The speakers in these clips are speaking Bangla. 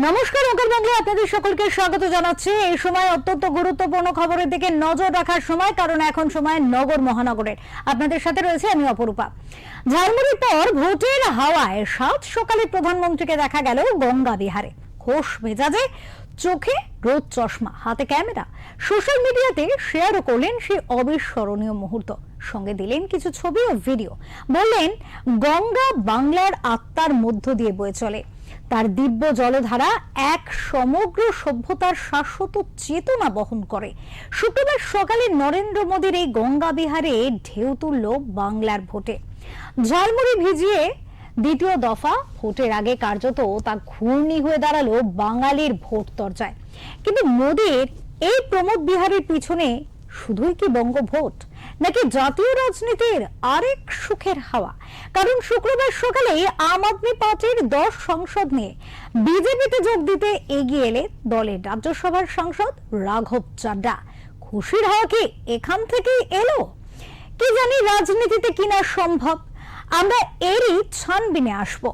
নমস্কার, ওঙ্কার বাংলায় আপনাদের সকলকে স্বাগত জানাচ্ছি। এই সময় অত্যন্ত গুরুত্বপূর্ণ খবরের দিকে নজর রাখার সময়, কারণ এখন সময় নগর মহানগরের। আপনাদের সাথে রয়েছে আমি অপরূপা। ঝালমুড়ির পর ভোটের হাওয়ায় সাত সকালে প্রধানমন্ত্রীকে দেখা গেল গঙ্গা বিহারে। খোশ মেজাজে, চোখে রোদ চশমা, হাতে ক্যামেরা। সোশ্যাল মিডিয়াতে শেয়ারও করলেন সেই অবিস্মরণীয় মুহূর্ত। সঙ্গে দিলেন কিছু ছবি ও ভিডিও। বললেন, গঙ্গা বাংলার আত্মার মধ্য দিয়ে বয়ে চলে। তার দিব্য জলধারা এক সমগ্র সভ্যতার শাশ্বত চেতনা বহন করে। শুক্রবার সকালে নরেন্দ্র মোদীর এই গঙ্গা বিহারে ঢেউ তুলল বাংলার ভোটে। ঝালমুড়ি ভিজিয়ে দ্বিতীয় দফা ভোটের আগে কার্যত তা ঘূর্ণি হয়ে দাঁড়ালো বাঙালির ভোট দরজায়। কিন্তু মোদীর এই প্রমোদ বিহারের পিছনে শুধুই কি বঙ্গ ভোট, নাকি জাতীয় রাজনীতির আরেক সুখের হাওয়া? কারণ শুক্রবার সকালে আম আদমি পার্টির 10 সাংসদ নিয়ে বিজেপিতে যোগ দিতে এগিয়ে এলে দলের রাজ্যসভার সাংসদ রাঘব চাড্ডা। খুশির হাওয়া কি এখান থেকেই এলো? কি জানি রাজনীতিতে কিনা সম্ভব, আমরা এরই ছানবিনে আসবো।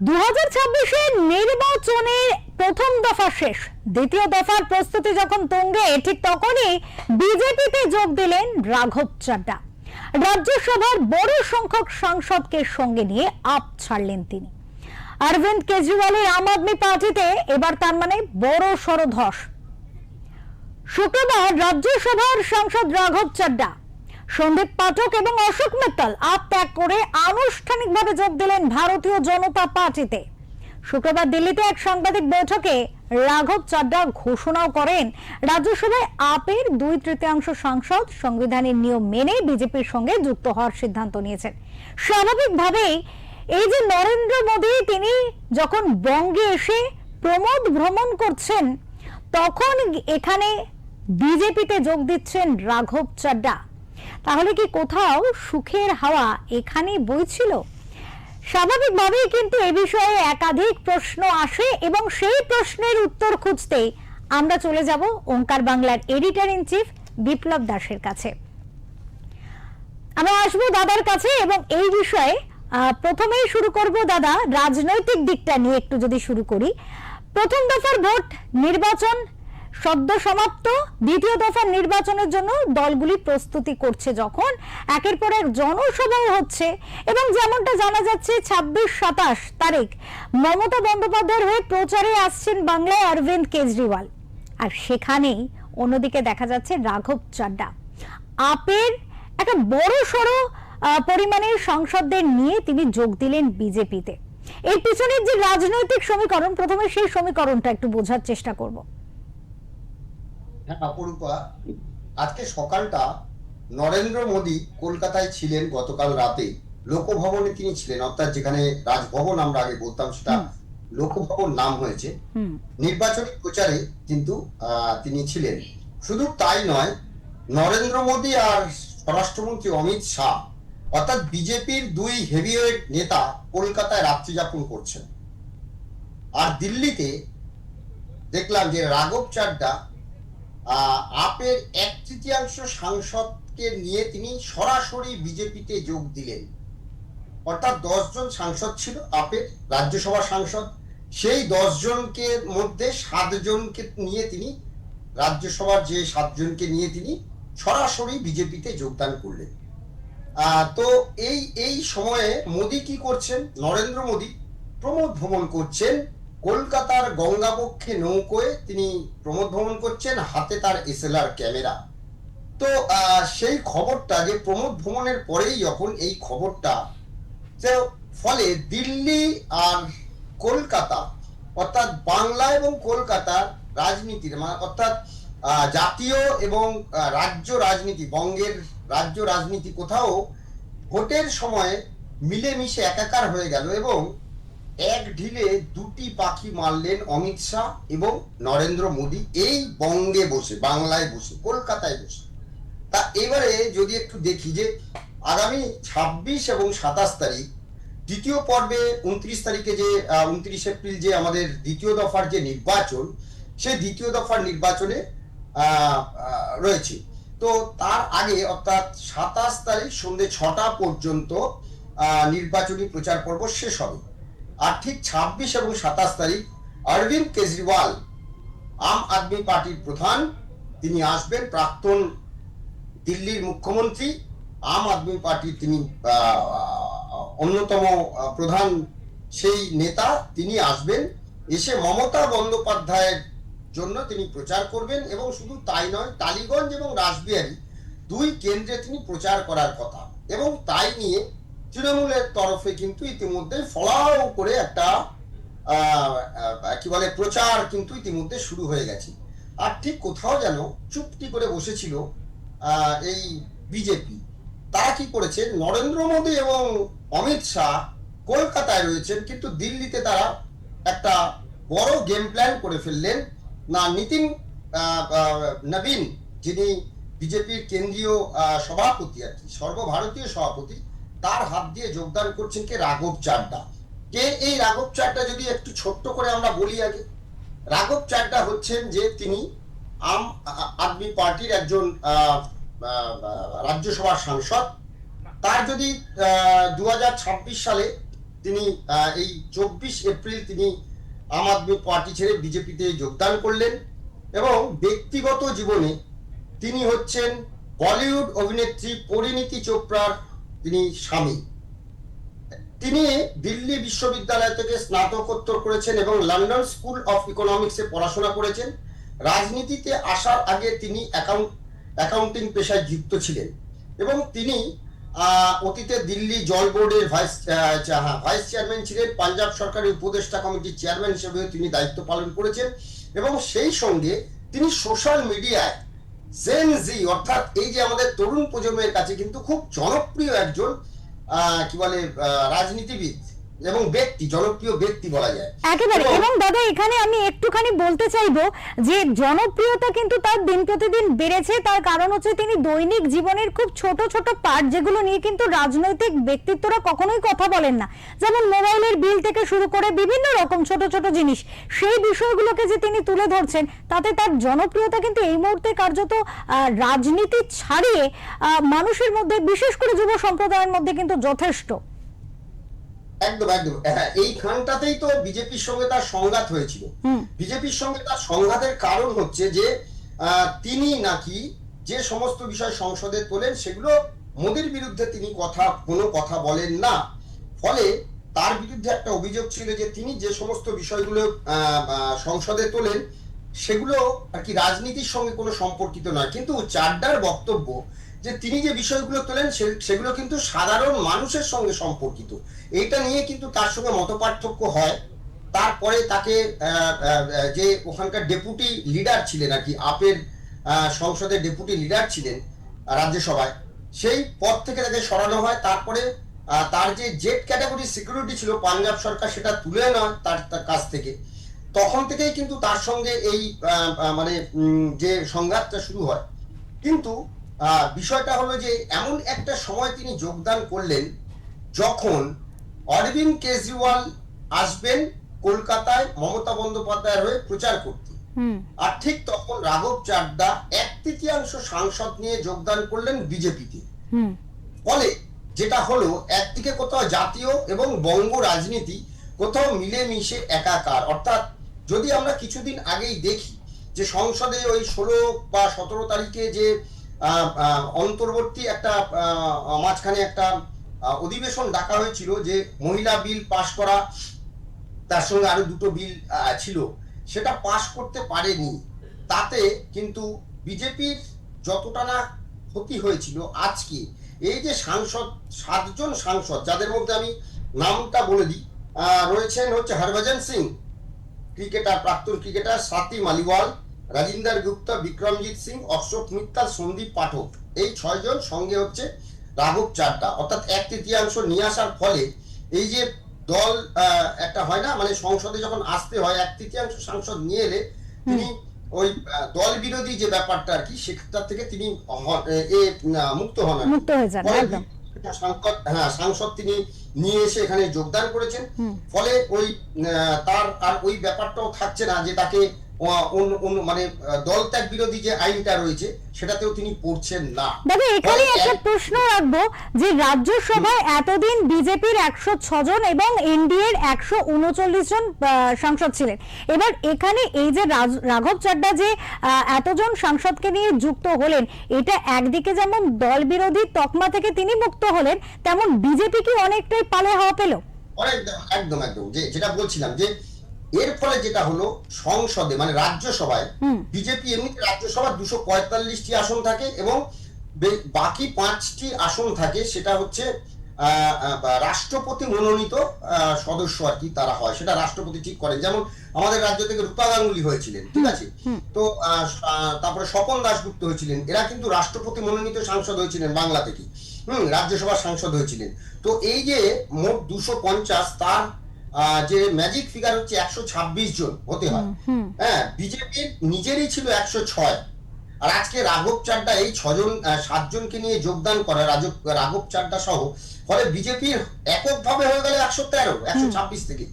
2026-এর নির্বাচনের প্রথম দফা শেষ, দ্বিতীয় দফার প্রস্তুতি যখন তুঙ্গে, ঠিক তখনই বিজেপিতে যোগ দিলেন রাঘব চাড্ডা। রাজ্যসভার বড় সংখ্যক সাংসদকে সঙ্গে নিয়ে আপ ছাড়লেন তিনি। অরবিন্দ কেজরিওয়ালের আম আদমি পার্টিতে এবার তার মানে বড় সড় ধস। শুক্রবার রাজ্যসভার সাংসদ রাঘব চাড্ডা, সন্দীপ পাঠক এবং অশোক মিত্তল আপ ত্যাগ করে আনুষ্ঠানিকভাবে যোগ দিলেন ভারতীয় জনতা পার্টিতে। শুক্রবার দিল্লিতে এক সাংবাদিক বৈঠকে রাঘব চাড্ডা ঘোষণাও করেন, রাজ্যসভায় আপের 2/3 সাংসদ সংবিধানের নিয়ম মেনে বিজেপির সঙ্গে যুক্ত হওয়ার সিদ্ধান্ত নিয়েছেন। স্বাভাবিকভাবেই এই যে নরেন্দ্র মোদী তিনি যখন বঙ্গে এসে প্রমোদ ভ্রমণ করছেন, তখন এখানে বিজেপিতে যোগ দিচ্ছেন রাঘব চাড্ডা। তাহলে কি কোথাও সুখের হাওয়া এখানেই বইছিল? স্বাভাবিকভাবেই কিন্তু এ বিষয়ে একাধিক প্রশ্ন আসে এবং সেই প্রশ্নের উত্তর খুঁজতে আমরা চলে যাব ওঙ্কার বাংলার এডিটর ইন চিফ বিপ্লব দাসের কাছে। আমরা আসবো দাদার কাছে এবং এই বিষয়ে প্রথমেই শুরু করব দাদা, রাজনৈতিক দিকটা নিয়ে একটু যদি শুরু করি। প্রথম দফার ভোট নির্বাচন সদ্য সমাপ্ত, দ্বিতীয় দফার নির্বাচনের জন্য দলগুলি প্রস্তুতি করছে, যখন একের পর এক জনসভাও হচ্ছে এবং যেমনটা জানা যাচ্ছে 26-27 তারিখ মমতা বন্দ্যোপাধ্যায়ের হয়ে প্রচারে আসছেন বাংলায় অরবিন্দ কেজরিওয়াল। আর সেখানেই অন্যদিকে দেখা যাচ্ছে রাঘব চাড্ডা আপের একটা বড় সড়ো পরিমাণের সাংসদদের নিয়ে তিনি যোগ দিলেন বিজেপিতে। এর পিছনের যে রাজনৈতিক সমীকরণ, প্রথমে সেই সমীকরণটা একটু বোঝার চেষ্টা করব। হ্যাঁ অপরূপা, আজকে সকালটা নরেন্দ্র মোদী কলকাতায় ছিলেন। গতকাল রাতে লোকভবনে তিনি ছিলেন, অর্থাৎ যেখানে রাজভবন আমরা আগে বলতাম সেটা লোকভবন নাম হয়েছে। নির্বাচনী প্রচারে কিন্তু তিনি ছিলেন। শুধু তাই নয়, নরেন্দ্র মোদী আর স্বরাষ্ট্রমন্ত্রী অমিত শাহ অর্থাৎ বিজেপির 2 হেভিওয়েট নেতা কলকাতায় রাত্রি যাপন করছেন। আর দিল্লিতে দেখলাম যে রাঘব চাড্ডা আপের 1/3 সাংসদকে নিয়ে তিনি সরাসরি বিজেপিতে যোগ দিলেন। অর্থাৎ 10 জন সাংসদ ছিল আপের, রাজ্যসভার সাংসদ। সেই 10 জনকে মধ্যে 7 জনকে নিয়ে তিনি, রাজ্যসভার যে 7 জনকে নিয়ে তিনি সরাসরি বিজেপিতে যোগদান করলেন। তো এই সময়ে মোদী কি করছেন? নরেন্দ্র মোদী প্রমোদ ভ্রমণ করছেন। কলকাতার গঙ্গাবক্ষে নৌকোয় তিনি প্রমোদ ভ্রমণ করছেন, হাতে তার SLR ক্যামেরা। তো সেই খবরটা, যে প্রমোদ ভ্রমণের পরেই যখন এই খবরটা, ফলে দিল্লি আর কলকাতা অর্থাৎ বাংলা এবং কলকাতার রাজনীতির অর্থাৎ জাতীয় এবং রাজ্য রাজনীতি, বঙ্গের রাজ্য রাজনীতি কোথাও ভোটের সময় মিলেমিশে একাকার হয়ে গেল এবং এক ঢিলে দুটি পাখি মারলেন অমিত শাহ এবং নরেন্দ্র মোদী, এই বঙ্গে বসে, বাংলায় বসে, কলকাতায় বসে। তা এবারে যদি একটু দেখি যে আগামী 26 এবং 27 তারিখ দ্বিতীয় পর্বে 29 তারিখে যে 29 এপ্রিল যে আমাদের দ্বিতীয় দফার যে নির্বাচন, সেই দ্বিতীয় দফার নির্বাচনে রয়েছে। তো তার আগে অর্থাৎ 27 তারিখ সন্ধ্যে 6টা পর্যন্ত নির্বাচনী প্রচার পর্ব শেষ হবে। আর ঠিক 26 এবং 27 তারিখ অরবিন্দ কেজরিওয়াল, আম আদমি পার্টির প্রধান, তিনি আসবেন, প্রাক্তন দিল্লির মুখ্যমন্ত্রী, আম আদমি পার্টির তিনি অন্যতম প্রধান সেই নেতা, তিনি আসবেন, এসে মমতা বন্দ্যোপাধ্যায়ের জন্য তিনি প্রচার করবেন। এবং শুধু তাই নয়, টালিগঞ্জ এবং রাসবিহারী দুই কেন্দ্রে তিনি প্রচার করার কথা। এবং তাই নিয়ে তৃণমূলের তরফে কিন্তু ইতিমধ্যে ফলাও করে একটা কি বলে প্রচার কিন্তু ইতিমধ্যে শুরু হয়ে গেছে। আর ঠিক কোথাও যেন চুপটি করে বসেছিল এই বিজেপি। তারা কি করেছে, নরেন্দ্র মোদী এবং অমিত শাহ কলকাতায় রয়েছেন, কিন্তু দিল্লিতে তারা একটা বড় গেম প্ল্যান করে ফেললেন। না, নীতিন নবীন, যিনি বিজেপির কেন্দ্রীয় সভাপতি, আর কি সর্বভারতীয় সভাপতি, তার হাত দিয়ে যোগদান করছেন কে, রাঘব চাড্ডা। কে এই রাঘব চাড্ডা, যদি একটু ছোট্ট করে আমরা বলি আগে। রাঘব চাড্ডা হচ্ছেন যে তিনি আম আদমি পার্টির একজন রাজ্যসভার সাংসদ। তার যদি 2026 সালে তিনি এই 24 এপ্রিল তিনি আম আদমি পার্টি ছেড়ে বিজেপিতে যোগদান করলেন। এবং ব্যক্তিগত জীবনে তিনি হচ্ছেন বলিউড অভিনেত্রী পরিণীতি চোপড়ার তিনি স্বামী। তিনি দিল্লি বিশ্ববিদ্যালয় থেকে স্নাতকোত্তর করেছেন এবং লন্ডন স্কুল অফ ইকোনমিক্সে পড়াশোনা করেছেন। রাজনীতিতে আসার আগে তিনি অ্যাকাউন্টিং পেশায় যুক্ত ছিলেন এবং তিনি অতীতে দিল্লি জল বোর্ডের ভাইস চেয়ারম্যান ছিলেন। পাঞ্জাব সরকারের উপদেষ্টা কমিটির চেয়ারম্যান হিসেবেও তিনি দায়িত্ব পালন করেছেন। এবং সেই সঙ্গে তিনি সোশ্যাল মিডিয়ায় জেন জি, অর্থাৎ এই যে আমাদের তরুণ প্রজন্মের কাছে কিন্তু খুব জনপ্রিয় একজন কি বলে রাজনীতিবিদ এবং ব্যক্তি, জনপ্রিয় ব্যক্তি বলা যায় একেবারে। এবং দাদা, এখানে আমি একটুখানি বলতে চাইবো যে জনপ্রিয়তা কিন্তু তার দিন প্রতিদিন বেড়েছে। তার কারণ হচ্ছে তিনি দৈনিক জীবনের খুব ছোট ছোট পার্ট, যেগুলো নিয়ে কিন্তু রাজনৈতিক ব্যক্তিত্বরা কখনোই কথা বলেন না, যেমন মোবাইলের বিল থেকে শুরু করে বিভিন্ন রকম ছোট ছোট জিনিস, সেই বিষয়গুলোকে যে তিনি তুলে ধরছেন, তাতে তার জনপ্রিয়তা কিন্তু এই মুহূর্তে কার্যত রাজনীতি ছাড়িয়ে মানুষের মধ্যে, বিশেষ করে যুব সম্প্রদায়ের মধ্যে কিন্তু যথেষ্ট। একদম একদম, এইখানটাতেই তো বিজেপির সঙ্গে তার সংঘাত হয়েছিল। বিজেপির সঙ্গে তার সংঘাতের কারণ হচ্ছে যে তিনি নাকি যে সমস্ত বিষয় সংসদে তোলেন সেগুলো মোদির বিরুদ্ধে তিনি কোনো কথা বলেন না। ফলে তার বিরুদ্ধে একটা অভিযোগ ছিল যে তিনি যে সমস্ত বিষয়গুলো সংসদে তোলেন সেগুলো আর কি রাজনীতির সঙ্গে কোনো সম্পর্কিত নয়। কিন্তু চাড্ডার বক্তব্য যে তিনি যে বিষয়গুলো তোলেন সেগুলো কিন্তু সাধারণ মানুষের সঙ্গে সম্পর্কিত। এইটা নিয়ে কিন্তু তার সঙ্গে মতপার্থক্য হয়। তারপরে তাকে যে ওখানকার ডেপুটি লিডার ছিলেন আর কি, আপের সংসদের ডেপুটি লিডার ছিলেন রাজ্যসভায়, সেই পদ থেকে তাকে সরানো হয়। তারপরে তার যে জেড ক্যাটাগরি সিকিউরিটি ছিল পাঞ্জাব সরকার সেটা তুলে নেয় তার কাছ থেকে। তখন থেকেই কিন্তু তার সঙ্গে এই মানে যে সংঘাতটা শুরু হয়। কিন্তু বিষয়টা হলো যে এমন একটা সময় তিনি যোগদান করলেন যখন অরবিন্দ কেজরিওয়াল আসবেন কলকাতায় মমতা বন্দ্যোপাধ্যায়ের হয়ে প্রচার করতে। আর ঠিক তখন রাঘব চাড্ডা 1/3 সাংসদ নিয়ে যোগদান করলেন বিজেপিতে। ফলে যেটা হলো, একদিকে কোথাও জাতীয় এবং বঙ্গ রাজনীতি কোথাও মিলেমিশে একাকার। অর্থাৎ যদি আমরা কিছুদিন আগেই দেখি যে সংসদে ওই 16 বা 17 তারিখে যে অন্তর্বর্তী একটা মাঝখানে একটা অধিবেশন ডাকা হয়েছিল, যে মহিলা বিল পাশ করা, তার সঙ্গে আরো দুটো বিল ছিল, সেটা পাশ করতে পারেনি। তাতে কিন্তু বিজেপির যতটা না ক্ষতি হয়েছিল, আজকে এই যে সাংসদ 7 জন সাংসদ, যাদের মধ্যে আমি নামটা বলে দিই, রয়েছেন হচ্ছে হরভজন সিং ক্রিকেটার, প্রাক্তন ক্রিকেটার, স্বাতি মালিওয়াল, রাজিন্দর গুপ্তা, বিক্রমজিৎ সিং, অশোক মিত্তাল, সন্দীপ পাঠক, এই 6 জন সঙ্গে হচ্ছে রাঘব চাড্ডা, অর্থাৎ 1/3 নিয়ে আসার ফলে এই যে দল একটা হয় না, মানে সংসদে যখন আসতে হয় 1/3 সাংসদ নিয়ে এলে তিনি ওই দল বিরোধী যে ব্যাপারটা আর কি সেটা থেকে তিনি মুক্ত হন আর কি। মুক্ত হয়ে যান, ফলে একদম। সাংসদ তিনি নিয়ে এসে এখানে যোগদান করেছেন। ফলে ওই তার আর ওই ব্যাপারটাও থাকছে না যে তাকে মানে দল ত্যাগ বিরোধী যে আইনটা রয়েছে সেটাতেও তিনি পড়ছেন না। দাদা এখানে একটা প্রশ্ন রাখবো যে রাজ্যসভায় এতদিন বিজেপির 106 জন এবং এনডিএর 139 জন সাংসদ ছিলেন, এবার এখানে এই যে রাঘব চাড্ডা যে এতজন সাংসদকে নিয়ে যুক্ত হলেন, এটা একদিকে যেমন দল বিরোধী তকমা থেকে তিনি মুক্ত হলেন, তেমন বিজেপি কি অনেকটাই পালে হাওয়া পেল? একদম একদম, যে যেটা বলছিলাম যে এর ফলে যেটা হলো সংসদে মানে রাজ্যসভায় বিজেপি এমনিতে রাজ্যসভার 245টি আসন থাকে এবং বাকি 5টি আসন থাকে, সেটা হচ্ছে রাষ্ট্রপতি মনোনীত সদস্য আর কি তারা হয়, সেটা রাষ্ট্রপতি ঠিক করেন। যেমন আমাদের রাজ্য থেকে রূপা গাঙ্গুলি হয়েছিলেন, ঠিক আছে, তো তারপরে স্বপন দাশগুপ্ত হয়েছিলেন, এরা কিন্তু রাষ্ট্রপতি মনোনীত সাংসদ হয়েছিলেন বাংলা থেকে, রাজ্যসভার সাংসদ হয়েছিলেন। তো এই যে মোট 250, তার যে ম্যাজিক ফিগার হচ্ছে 126 জন হতে হয়। হ্যাঁ, বিজেপির নিজেরই ছিল 106, আর আজকে রাঘব চাড্ডা এই 7 জনকে নিয়ে যোগদান করে রাঘব চাড্ডা সহ, ফলে বিজেপির এককভাবে হয়ে গেল 113, 126 থেকে।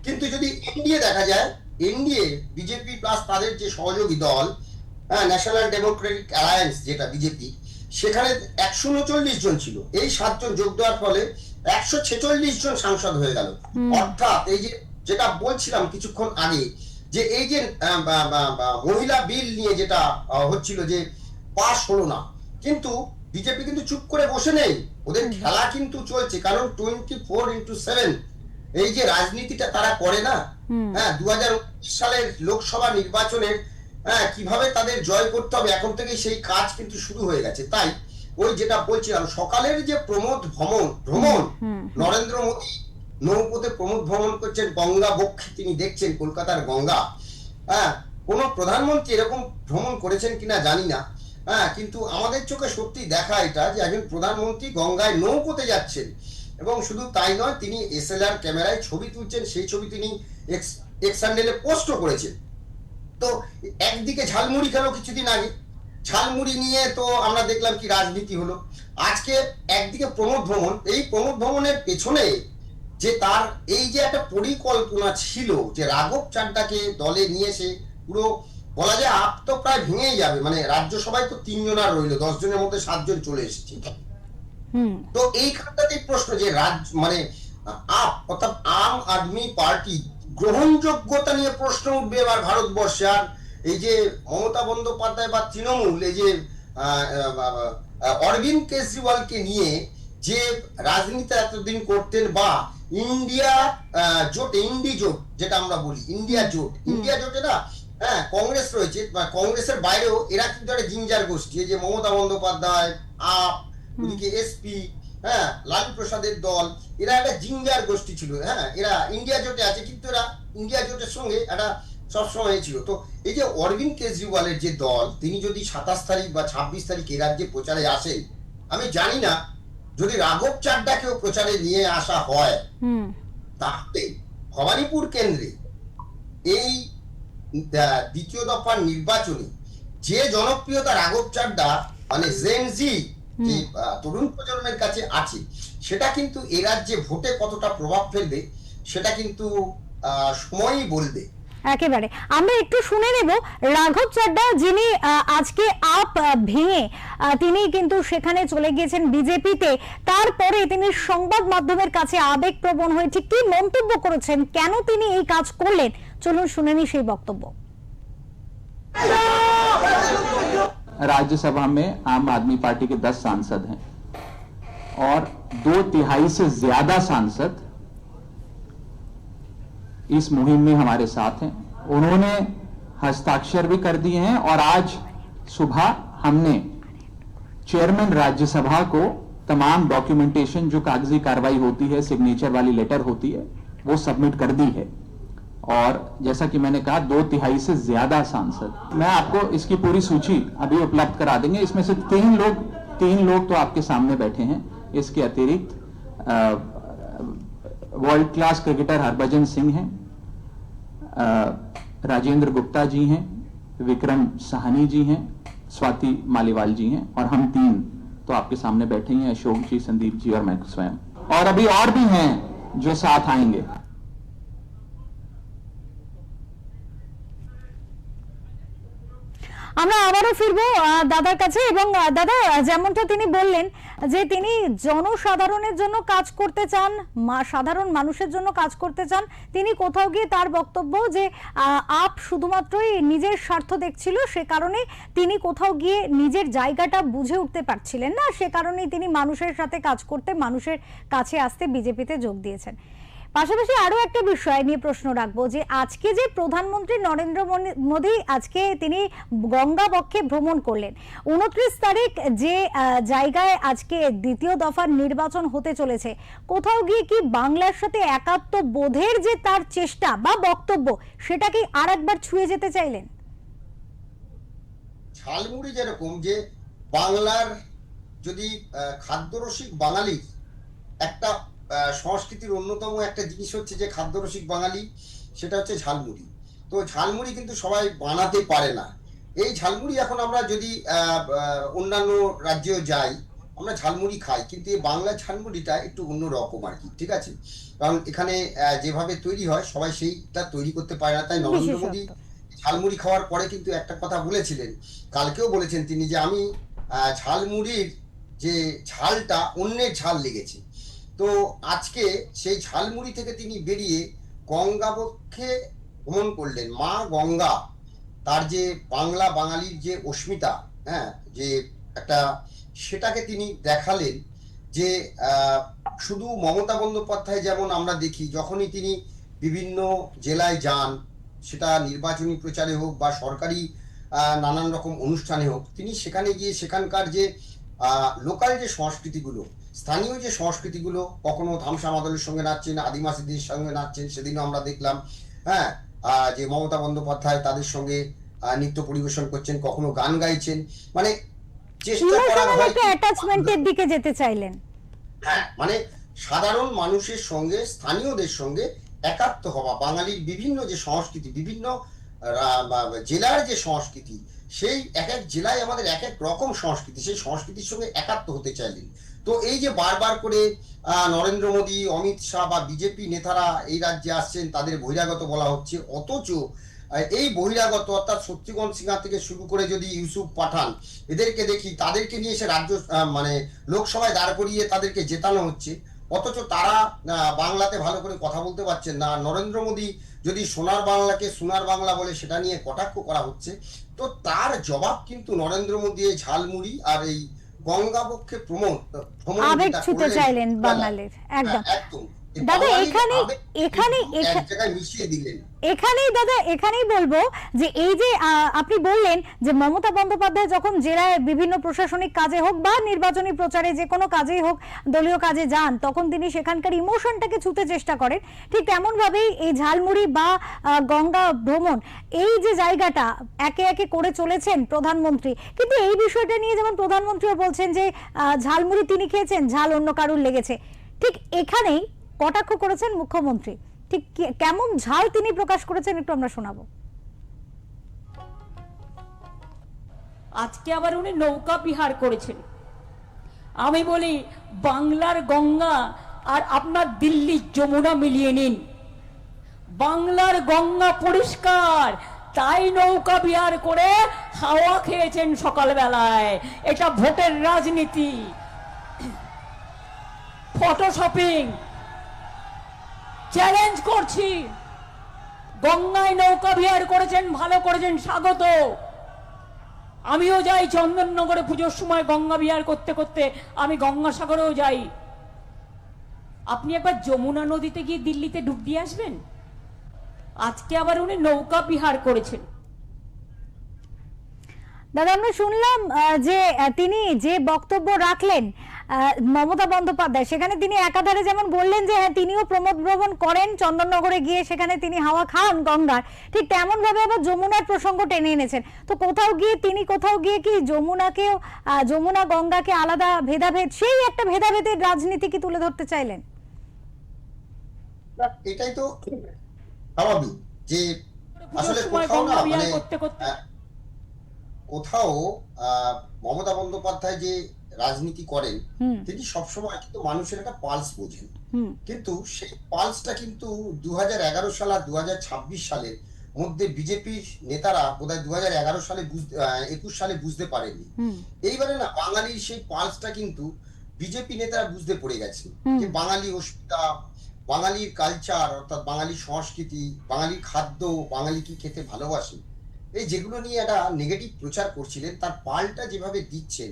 কিন্তু যদি এনডিএ দেখা যায়, এনডিএ বিজেপি প্লাস তাদের যে সহযোগী দল ন্যাশনাল ডেমোক্রেটিক অ্যালায়েন্স যেটা বিজেপি, সেখানে 139 জন ছিল। এই 7 জন যোগ দেওয়ার ফলে 146 জন সাংসদ হয়ে গেল। অর্থাৎ এই যে যেটা বলছিলাম কিছুক্ষণ আগে, যে এই যে মহিলা বিল নিয়ে যেটা হচ্ছিল যে পাশ হলো না, কিন্তু বিজেপি কিন্তু চুপ করে বসে নেই, ওদের খেলা কিন্তু চলছে। কারণ 24x7 এই যে রাজনীতিটা তারা করে না, হ্যাঁ, 2019 সালের লোকসভা নির্বাচনের কিভাবে তাদের জয় করতে হবে এখন থেকে সেই কাজ কিন্তু শুরু হয়ে গেছে। তাই ওই যেটা বলছিলাম, সকালের যে ভ্রমণ নরেন্দ্র মোদী নৌপথে ভ্রমণ করছেন, গঙ্গা বক্ষে তিনি দেখছেন কলকাতার গঙ্গা। কোন প্রধানমন্ত্রী এরকম ভ্রমণ করেছেন কিনা জানি না, কিন্তু আমাদের চোখে সত্যি দেখা এটা যে একজন প্রধানমন্ত্রী গঙ্গায় নৌপথে যাচ্ছেন, এবং শুধু তাই নয়, তিনি এসএলআর ক্যামেরায় ছবি তুলছেন, সেই ছবি তিনি এক্স হ্যান্ডেলে পোস্টও করেছেন। তো একদিকে ঝালমুড়ি খেলো কিছুদিন আগে, ঝালমুড়ি নিয়ে তো আমরা দেখলাম কি রাজনীতি হলো। আজকে একদিকে প্রমোদ ভ্রমণ, এই প্রমোদ ভ্রমণের পেছনে যে তার এই যে একটা পরিকল্পনা ছিল যে রাঘব চাড্ডাকে দলে নিয়ে এসে পুরো বলা যায় আপ তো প্রায় ভেঙেই যাবে, মানে রাজ্যসভায় তো 3 জন আর রইলো, 10 জনের মধ্যে 7 জন চলে এসেছে। তো এইখানটাতেই প্রশ্ন যে মানে আপ অর্থাৎ আম আদমি পার্টি গ্রহণযোগ্যতা নিয়ে প্রশ্ন উঠবে এবার ভারতবর্ষে। আর এই যে মমতা বন্দ্যোপাধ্যায় বা তৃণমূল এই যে অরবিন্দ কেজরিওয়ালকে নিয়ে যে রাজনীতি এতদিন করতেন, বা ইন্ডিয়া জোট, ইন্ডি জোট যেটা আমরা বলি, ইন্ডিয়া জোটে না, হ্যাঁ, কংগ্রেস রয়েছে, কংগ্রেসের বাইরেও এরা কিন্তু একটা জিঞ্জার গোষ্ঠী, এই যে মমতা বন্দ্যোপাধ্যায়, আপ, ওদিকে এসপি, হ্যাঁ, লালু প্রসাদের দল, এরা একটা জিঞ্জার গোষ্ঠী ছিল। হ্যাঁ, এরা ইন্ডিয়া জোটে আছে, কিন্তু এরা ইন্ডিয়া জোটের সঙ্গে একটা সবসময় ছিল। তো এই যে অরবিন্দ কেজরিওয়ালের যে দল, তিনি যদি 27 তারিখ বা 26 তারিখ এ রাজ্যে প্রচারে আসেন, আমি জানি না যদি রাঘব চাড্ডাকেও প্রচারে নিয়ে আসা হয়, তাহলে ভবানীপুর কেন্দ্রে এই দ্বিতীয় দফার নির্বাচনে যে জনপ্রিয়তা রাঘব চাড্ডা মানে জেনজি যে তরুণ প্রজন্মের কাছে আছে, সেটা কিন্তু এ রাজ্যে ভোটে কতটা প্রভাব ফেলবে সেটা কিন্তু সময়ই বলবে। একেবারে আমরা একটু শুনে নেব রাঘব চাড্ডা, যিনি আজকে আপ ভেঙে তিনি কিন্তু সেখানে চলে গিয়েছেন বিজেপিতে, তারপরে তিনি সংবাদ মাধ্যমের কাছে আবেগপ্রবণ হয়ে ঠিক কি মন্তব্য করেছেন, কেন তিনি এই কাজ করলেন, চলুন শুনে নি সেই বক্তব্য। राज्यसभा में आम आदमी पार्टी के 10 सांसद हैं और 2/3 से ज्यादा सांसद इस मुहिम में हमारे साथ हैं। उन्होंने हस्ताक्षर भी कर दिए हैं और आज सुबह हमने चेयरमैन राज्यसभा को तमाम डॉक्यूमेंटेशन जो कागजी कार्रवाई होती है, सिग्नेचर वाली लेटर होती है, वो सबमिट कर दी है। और जैसा कि मैंने कहा 2/3 से ज्यादा सांसद। मैं आपको इसकी पूरी सूची अभी उपलब्ध करा देंगे। इसमें से तीन लोग तो आपके सामने बैठे हैं। इसके अतिरिक्त world class cricketer Harbhajan Singh हैं, राजेंद्र गुप्ता जी हैं, विक्रम साहनी जी हैं, स्वाति मालीवाल जी हैं, और हम 3 तो आपके सामने बैठे हैं, अशोक जी, संदीप जी और मैं स्वयं। और अभी और भी हैं जो साथ आएंगे। আমরা আবারও ফিরবো দাদার কাছে। এবং দাদা, যেমনটা তিনি বললেন যে তিনি জনসাধারণের জন্য কাজ করতে চান, সাধারণ মানুষের জন্য কাজ করতে চান। তিনি কোথাও গিয়ে তার বক্তব্য যে আপ শুধুমাত্রই নিজের স্বার্থ দেখছিল, সে কারণে তিনি কোথাও গিয়ে নিজের জায়গাটা বুঝে উঠতে পারছিলেন না, সে কারণেই তিনি মানুষের সাথে কাজ করতে, মানুষের কাছে আসতে বিজেপিতে যোগ দিয়েছেন। পাশাপাশি আরো একটা বিষয় নিয়ে প্রশ্ন রাখবো যে আজকে যে প্রধানমন্ত্রী নরেন্দ্র মোদী আজকে তিনি গঙ্গা বক্ষে ভ্রমণ করলেন, 29 তারিখ যে জায়গায় আজকে দ্বিতীয় দফার নির্বাচন হতে চলেছে, কোথাও গিয়ে কি বাংলার সাথে একাত্ম বোধের যে তার চেষ্টা বা বক্তব্য, সেটা কি আর একবার ছুঁয়ে যেতে চাইলেন? ঝালমুড়ি যেরকম যে বাংলার যদি খাদ্যরসিক বাঙালির একটা সংস্কৃতির অন্যতম একটা জিনিস হচ্ছে যে খাদ্যরসিক বাঙালি, সেটা হচ্ছে ঝালমুড়ি। তো ঝালমুড়ি কিন্তু সবাই বানাতে পারে না। এই ঝালমুড়ি এখন আমরা যদি অন্যান্য রাজ্যেও যাই, আমরা ঝালমুড়ি খাই, কিন্তু এই বাংলার ঝালমুড়িটা একটু অন্য রকম আর কি, ঠিক আছে? কারণ এখানে যেভাবে তৈরি হয় সবাই সেইটা তৈরি করতে পারে না। তাই নরেন্দ্র মোদী ঝালমুড়ি খাওয়ার পরে কিন্তু একটা কথা বলেছিলেন, কালকেও বলেছেন তিনি, যে আমি ঝালমুড়ির যে ঝালটা অন্যের ঝাল লেগেছে। তো আজকে সেই ঝালমুড়ি থেকে তিনি বেরিয়ে গঙ্গা বক্ষে ভ্রমণ করলেন। মা গঙ্গা, তার যে বাংলা বাঙালির যে অস্মিতা, হ্যাঁ, যে একটা, সেটাকে তিনি দেখালেন। যে শুধু মমতা বন্দ্যোপাধ্যায় যেমন আমরা দেখি যখনই তিনি বিভিন্ন জেলায় যান, সেটা নির্বাচনী প্রচারে হোক বা সরকারি নানান রকম অনুষ্ঠানে হোক, তিনি সেখানে গিয়ে সেখানকার যে লোকাল যে সংস্কৃতিগুলো, স্থানীয় যে সংস্কৃতিগুলো, কখনো ধামসা মাদলের সঙ্গে নাচছেন, আদিবাসীদের সঙ্গে নাচছেন, সেদিনও আমরা দেখলাম, হ্যাঁ, যে মমতা বন্দ্যোপাধ্যায় তাদের সঙ্গে নৃত্য পরিবেশন করছেন, কখনো গান গাইছেন, মানে চেষ্টা করা হয় অ্যাটাচমেন্টের দিকে যেতে চাইলেন। হ্যাঁ, মানে সাধারণ মানুষের সঙ্গে, স্থানীয়দের সঙ্গে একাত্ম হওয়া, বাঙালির বিভিন্ন যে সংস্কৃতি, বিভিন্ন জেলার যে সংস্কৃতি, সেই এক এক জেলায় আমাদের এক এক রকম সংস্কৃতি, সেই সংস্কৃতির সঙ্গে একাত্ম হতে চাইলেন। তো এই যে বারবার করে নরেন্দ্র মোদী, অমিত শাহ বা বিজেপি নেতারা এই রাজ্যে আসছেন, তাদের বহিরাগত বলা হচ্ছে, অথচ এই বহিরাগত অর্থাৎ শত্রুঘ্ন সিনহা থেকে শুরু করে যদি ইউসুফ পাঠান, এদেরকে দেখি, তাদেরকে নিয়ে এসে রাজ্য মানে লোকসভায় দাঁড় করিয়ে তাদেরকে জেতানো হচ্ছে, অথচ তারা বাংলাতে ভালো করে কথা বলতে পারছেন না। নরেন্দ্র মোদী যদি সোনার বাংলাকে সোনার বাংলা বলে, সেটা নিয়ে কটাক্ষ করা হচ্ছে। তো তার জবাব কিন্তু নরেন্দ্র মোদী এই ঝালমুড়ি আর এই গঙ্গা বক্ষে ভ্রমণ আবেগ ছুঁতে চাইলেন বাঙালির। একদম দাদা, এখানেই দাদা, এখানেই বলবো যে এই যে আপনি বললেন যে মমতা বন্দ্যোপাধ্যায় যখন জেলায় বিভিন্ন প্রশাসনিক কাজে হোক বা নির্বাচনী প্রচারে যে কোনো কাজেই হোক, দলীয় কাজে যান, তখন তিনি সেখানকার ইমোশনটাকে ছুঁতে চেষ্টা করেন। ঠিক তেমন ভাবেই এই ঝালমুড়ি বা গঙ্গা ভ্রমণ, এই যে জায়গাটা একে একে করে চলেছেন প্রধানমন্ত্রী, কিন্তু এই বিষয়টা নিয়ে যেমন প্রধানমন্ত্রীও বলছেন যে ঝালমুড়ি তিনি খেয়েছেন, ঝাল অন্য কারুর লেগেছে, ঠিক এখানেই কটাক্ষ করেছেন মুখ্যমন্ত্রী। ঠিক কেমন ঝাল তিনি প্রকাশ করেছেন একটু আমরা শোনাবো। আজকে আবার উনি নৌকা বিহার করেছেন। আমি বলি, বাংলার গঙ্গা আর আপনার দিল্লির যমুনা মিলিয়ে নিন। বাংলার গঙ্গা পরিষ্কার, তাই নৌকা বিহার করে হাওয়া খেয়েছেন সকালবেলায়। এটা ভোটের রাজনীতি, ফটোশপিং। চ্যালেঞ্জ করছি, গঙ্গায় নৌকা বিহার করেছেন, ভালো করেছেন, স্বাগত। আমিও যাই চন্দননগরে পুজোর সময় গঙ্গা বিহার করতে করতে, আমি গঙ্গাসাগরেও যাই। আপনি একবার যমুনা নদীতে গিয়ে দিল্লিতে ডুব দিয়ে আসবেন। আজকে আবার উনি নৌকা বিহার করেছেন। দাদা, আমরা শুনলাম যে তিনি যে বক্তব্য রাখলেন, মমতা বন্দ্যোপাধ্যায়, সেখানে তিনি একাধারে যেমন বললেন যে হ্যাঁ তিনিও প্রমোদ ভ্রমণ করেন, চন্দননগরে গিয়ে সেখানে তিনি হাওয়া খান গঙ্গার, ঠিক তেমন ভাবে আবার যমুনার প্রসঙ্গ টেনে এনেছেন। তো কোথাও গিয়ে কি যমুনা গঙ্গাকে আলাদা ভেদাভেদ, সেই একটা ভেদাভেদের রাজনীতি কি তুলে ধরতে চাইলেন? এটাই তো স্বাভাবিক যে আসলে সময় কোথাও না গঙ্গা বিহার মানে করতে করতে কোথাও মমতা বন্দ্যোপাধ্যায় যে রাজনীতি করেন হুম তিনি সবসময় কিন্তু মানুষের একটা পালস বোঝেন, হুম কিন্তু সেই পালসটা কিন্তু 2011 সাল আর 2026 সালের মধ্যে বিজেপি নেতারা বোধহয় 2011 সালে 21 সালে বুঝতে পারেনি। হুম এইবারে না বাঙালির সেই পালসটা কিন্তু বিজেপি নেতারা বুঝতে পড়ে গেছে যে বাঙালি অস্মিতা, বাঙালির কালচার অর্থাৎ বাঙালির সংস্কৃতি, বাঙালির খাদ্য, বাঙালি কি খেতে ভালোবাসে, এই যেগুলো নিয়ে একটা নেগেটিভ প্রচার করছিলেন তার পাল্টা যেভাবে দিচ্ছেন,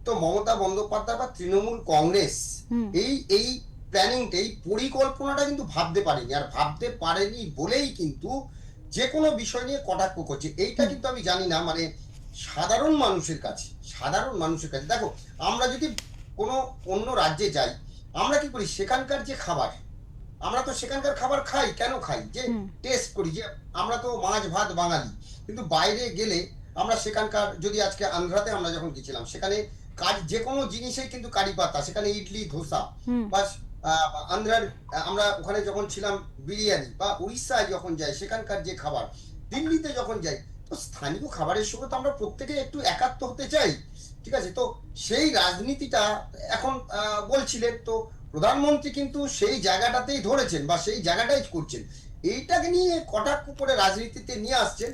তো মমতা বন্দ্যোপাধ্যায় বা তৃণমূল কংগ্রেস এই প্ল্যানিংটা, এই পরিকল্পনাটা কিন্তু ভাবতে পারেনি, আর ভাবতে পারেনি বলেই কিন্তু যে কোনো বিষয় নিয়ে কটাক্ষ করছে। এইটা কিন্তু আমি জানি না মানে সাধারণ মানুষের কাছে দেখো, আমরা যদি কোনো অন্য রাজ্যে যাই আমরা কি করি, সেখানকার যে খাবার, আমরা তো সেখানকার খাবার খাই, কেন খাই, যে টেস্ট করি, যে আমরা তো মাছ ভাত বাঙালি, কিন্তু বাইরে গেলে আমরা সেখানকার, যদি আজকে আন্ধ্রাতে আমরা যখন গেছিলাম সেখানে যে কোনো জিনিসেই কিন্তু কারি পাতা, সেখানে ইডলি ধোসা, বা আন্ধ্রার আমরা ওখানে যখন ছিলাম বিরিয়ানি, বা উড়িষ্যায় যখন যাই সেখানকার যে খাবার, দিল্লিতে যখন যাই, তো স্থানীয় খাবারের সঙ্গে তো আমরা প্রত্যেকে একটু একাত্ম হতে চাই, ঠিক আছে। তো সেই রাজনীতিটা এখন বলছিলেন, তো প্রধানমন্ত্রী কিন্তু সেই জায়গাটাতেই ধরেছেন বা সেই জায়গাটাই করছেন, এইটাকে নিয়ে কটাক্ষ করে রাজনীতিতে নিয়ে আসছেন।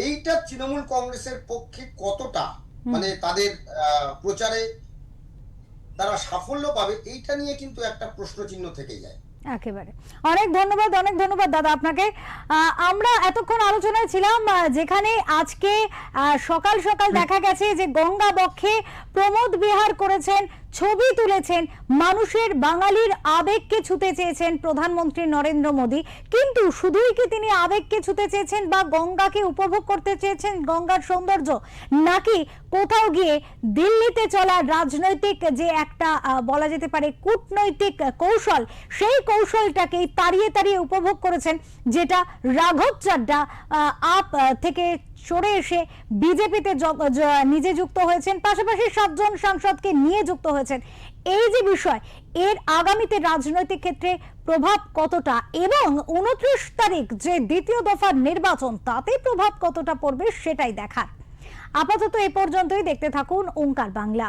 এইটা তৃণমূল কংগ্রেসের পক্ষে কতটা মানে তাদের প্রচারে তারা সাফল্য পাবে, এইটা নিয়ে কিন্তু একটা প্রশ্নচিহ্ন থেকে যায়। একেবারে অনেক ধন্যবাদ দাদা আপনাকে। আমরা এতক্ষণ আলোচনায় ছিলাম যেখানে আজকে সকাল দেখা গেছে যে গঙ্গা বক্ষে প্রমোদ বিহার করেছেন, ছবি তুলেছেন, মানুষের বাঙালির আবেগকে ছুঁতে চেয়েছেন প্রধানমন্ত্রী নরেন্দ্র মোদী। কিন্তু শুধুই কি তিনি আবেগকে ছুঁতে চেয়েছেন বা গঙ্গাকে উপভোগ করতে চেয়েছেন, গঙ্গার সৌন্দর্য, নাকি কোথাও গিয়ে দিল্লিতে চলা রাজনৈতিক যে একটা বলা যেতে পারে কূটনৈতিক কৌশল, সেই কৌশলটাকেই তাড়িয়ে উপভোগ করেছেন, যেটা রাঘব চাড্ডা আপ থেকে সরে এসে বিজেপিতে নিজে যুক্ত হয়েছেন, পাশাপাশি 7 জন সাংসদকে নিয়ে যুক্ত হয়েছেন। এই যে বিষয়, এর আগামীতে রাজনৈতিক ক্ষেত্রে প্রভাব কতটা, এবং 29 তারিখ যে দ্বিতীয় দফার নির্বাচন, তাতে প্রভাব কতটা পড়বে সেটাই দেখার। আপাতত এ পর্যন্তই। দেখতে থাকুন ওঙ্কার বাংলা।